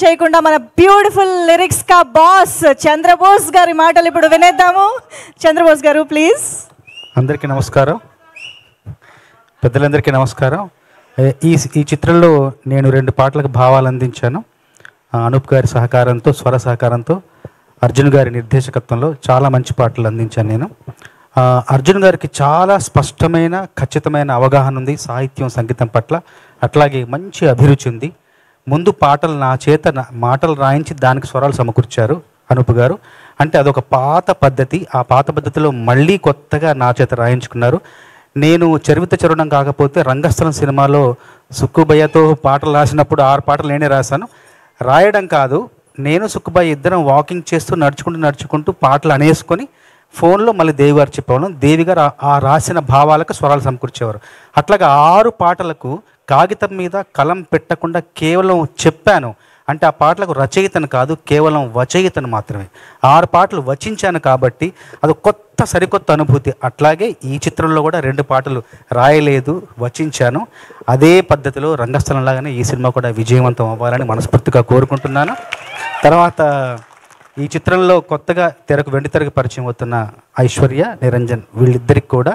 చేయకుండా మన beautiful lyrics కా బాస్ చంద్రబోస్ గారి మాటలు ఇప్పుడు వినేద్దాము. చంద్రబోస్ గారు ప్లీజ్. అందరికీ నమస్కారం, పెద్దలందరికీ నమస్కారం. ఈ చిత్రంలో నేను 2 పాటలకు భావాలు అందించాను. అనూప్ గారి సహకారంతో, స్వర సహకారంతో, అర్జున్ గారి నిర్దేశకత్వంలో చాలా మంచి పాటలు అందించాను నేను. అర్జున్ గారికి చాలా స్పష్టమైన ఖచ్చితమైన అవగాహన ఉంది సాహిత్యం సంగీతం పట్ల. అట్లాగే మంచి అభిరుచి ఉంది. ముందు పాటలు నా చేత మాటలు రాయించి దానికి స్వరాలు సమకూర్చారు అనూప్ గారు. అంటే అదొక పాత పద్ధతి. ఆ పాత పద్ధతిలో మళ్ళీ కొత్తగా నా చేత రాయించుకున్నారు. నేను చరిత్ర చరణం కాకపోతే రంగస్థలం సినిమాలో సుక్కుబయ్యతో పాటలు రాసినప్పుడు 6 పాటలు నేనే రాశాను. రాయడం కాదు, నేను సుక్కుబయ్య ఇద్దరం వాకింగ్ చేస్తూ నడుచుకుంటూ పాటలు అనేసుకొని ఫోన్లో మళ్ళీ దేవి గారు చెప్పేవాళ్ళం. దేవి గారు ఆ రాసిన భావాలకు స్వరాలు సమకూర్చేవారు. అట్లాగా 6 పాటలకు కాగితం మీద కలం పెట్టకుండా కేవలం చెప్పాను. అంటే ఆ పాటలకు రచయితను కాదు, కేవలం వచయితను మాత్రమే. 6 పాటలు వచించాను కాబట్టి అది సరికొత్త అనుభూతి. అట్లాగే ఈ చిత్రంలో కూడా 2 పాటలు రాయలేదు, వచించాను. అదే పద్ధతిలో రంగస్థలంలాగానే ఈ సినిమా కూడా విజయవంతం అవ్వాలని మనస్ఫూర్తిగా కోరుకుంటున్నాను. తర్వాత ఈ చిత్రంలో కొత్తగా వెండితెరకు పరిచయం అవుతున్న ఐశ్వర్య, నిరంజన్, వీళ్ళిద్దరికి కూడా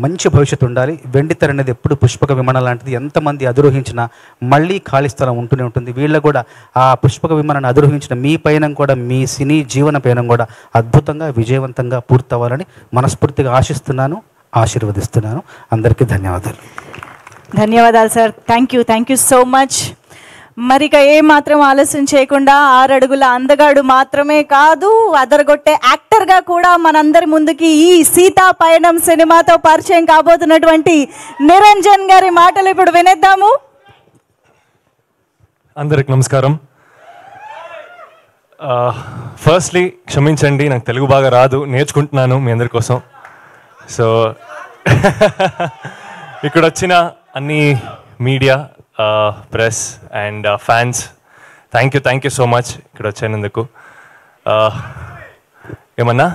మంచి భవిష్యత్తు ఉండాలి. వెండితెర అనేది ఎప్పుడు పుష్పక విమానం లాంటిది. ఎంతమంది అధిరోహించినా మళ్ళీ ఖాళీ స్థలం ఉంటూనే ఉంటుంది. వీళ్ళకు కూడా ఆ పుష్పక విమానాన్ని అధిరోహించిన మీ పయనం కూడా, మీ సినీ జీవన పయనం కూడా అద్భుతంగా విజయవంతంగా పూర్తవ్వాలని మనస్ఫూర్తిగా ఆశిస్తున్నాను, ఆశీర్వదిస్తున్నాను. అందరికీ ధన్యవాదాలు. ధన్యవాదాలు sir. Thank you so much. మరిక ఏమాత్రం ఆలస్యం చేయకుండా 6 అడుగుల అందగాడు మాత్రమే కాదు, అదరగొట్టే యాక్టర్గా కూడా మనందరి ముందుకి ఈ సీతా పయనం సినిమాతో పరిచయం కాబోతున్నటువంటి నిరంజన్ గారి మాటలు ఇప్పుడు వినేద్దాము. అందరికి నమస్కారం. ఫస్ట్లీ క్షమించండి, నాకు తెలుగు బాగా రాదు, నేర్చుకుంటున్నాను మీ అందరి కోసం. సో ఇక్కడ వచ్చిన అన్ని media, press and fans, thank you so much ఇక్కడ వచ్చినందుకు. ఏమన్నా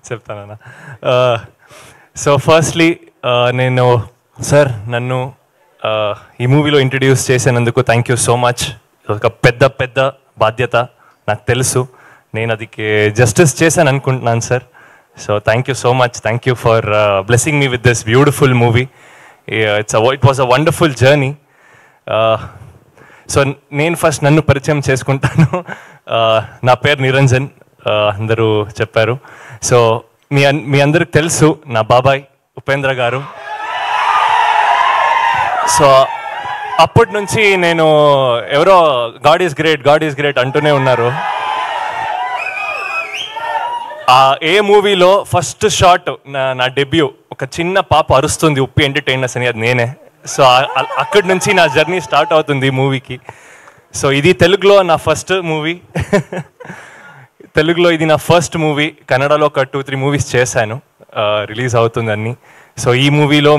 చెప్తానన్నా. సో ఫస్ట్లీ నేను సార్ నన్ను ఈ మూవీలో ఇంట్రడ్యూస్ చేసినందుకు థ్యాంక్ యూ సో మచ్. ఒక పెద్ద బాధ్యత నాకు తెలుసు, నేను అది జస్టిస్ చేశాను అనుకుంటున్నాను sir. So thank you so much. Thank you for blessing me with this beautiful movie. It was a wonderful journey. So నేను ఫస్ట్ నన్ను పరిచయం చేసుకుంటాను. నా పేరు నిరంజన్, అందరూ చెప్పారు. సో మీ అందరికి తెలుసు నా బాబాయ్ ఉపేంద్ర గారు. సో అప్పటి నుంచి నేను ఎవరో గాడ్ ఈజ్ గ్రేట్ అంటూనే ఉన్నారు. ఏ మూవీలో ఫస్ట్ షాట్ నా డెబ్యూ, ఒక చిన్న పాప అరుస్తుంది ఉప్పి ఎంటర్టైనర్స్ అని, అది నేనే. సో అక్కడి నుంచి నా జర్నీ స్టార్ట్ అవుతుంది ఈ మూవీకి. సో ఇది తెలుగులో నా ఫస్ట్ మూవీ. తెలుగులో ఇది నా ఫస్ట్ మూవీ. కన్నడలో ఒక 2-3 మూవీస్ చేశాను, రిలీజ్ అవుతుందని. సో ఈ మూవీలో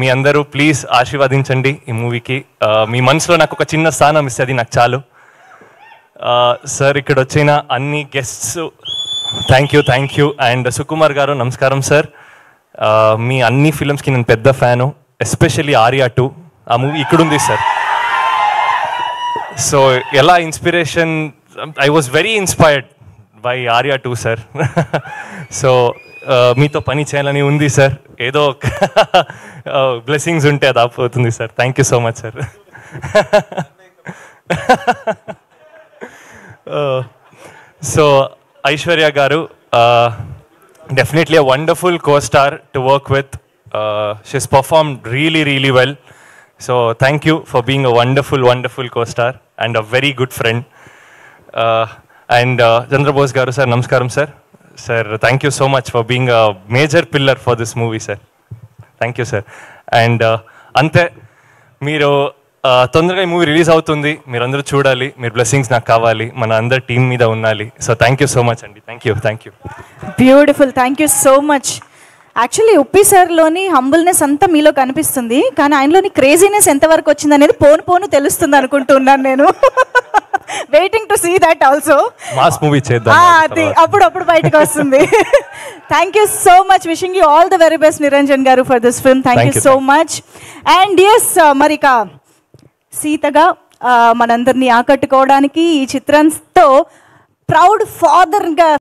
మీ అందరూ ప్లీజ్ ఆశీర్వదించండి ఈ మూవీకి. మీ మనసులో నాకు ఒక చిన్న స్థానం ఇస్తే అది నాకు చాలు. సార్ ఇక్కడ వచ్చిన అన్ని guests thank you. And Sukumar గారు నమస్కారం సార్. మీ అన్ని ఫిల్మ్స్కి నేను పెద్ద ఫ్యాను, ఎస్పెషల్లీ ఆర్యా 2 ఆ మూవీ ఇక్కడుంది సార్. సో ఎలా inspiration, I was very inspired by Arya 2 sir. So మీతో పని చేయాలని ఉంది సార్. ఏదో బ్లెస్సింగ్స్ ఉంటే అది ఆపోతుంది sir. Thank you so much sir. So Aishwarya గారు, definitely a wonderful co-star to work with. She's performed really well. So thank you for being a wonderful co-star and a very good friend. And Chandrabose garu sir, namaskaram sir. Sir, thank you so much for being a major pillar for this movie sir. Thank you sir. And ante మీరు తొందరగా ఈ movie release అవుతుంది, మీరందరూ చూడాలి, మీరు blessings నాకు కావాలి, మన అందరి టీం మీద ఉండాలి. So thank you so much అండి. Thank you. Beautiful. Thank you so much. Actually Uppi సార్లోని హంబుల్నెస్ అంతా మీలో కనిపిస్తుంది, కానీ ఆయనలోని క్రేజీనెస్ ఎంతవరకు వచ్చింది అనేది పోను తెలుస్తుంది అనుకుంటున్నాను నేను. Waiting to see that also. Mass movie చేద్దాం, అది అప్పుడు బయటకు వస్తుంది. Thank you so much. Wishing you all the very best Niranjan గారు for this film. Thank you so much. And yes, మరిక సీతగా మనందరినీ ఆకట్టుకోవడానికి ఈ చిత్రంతో ప్రౌడ్ ఫాదర్గా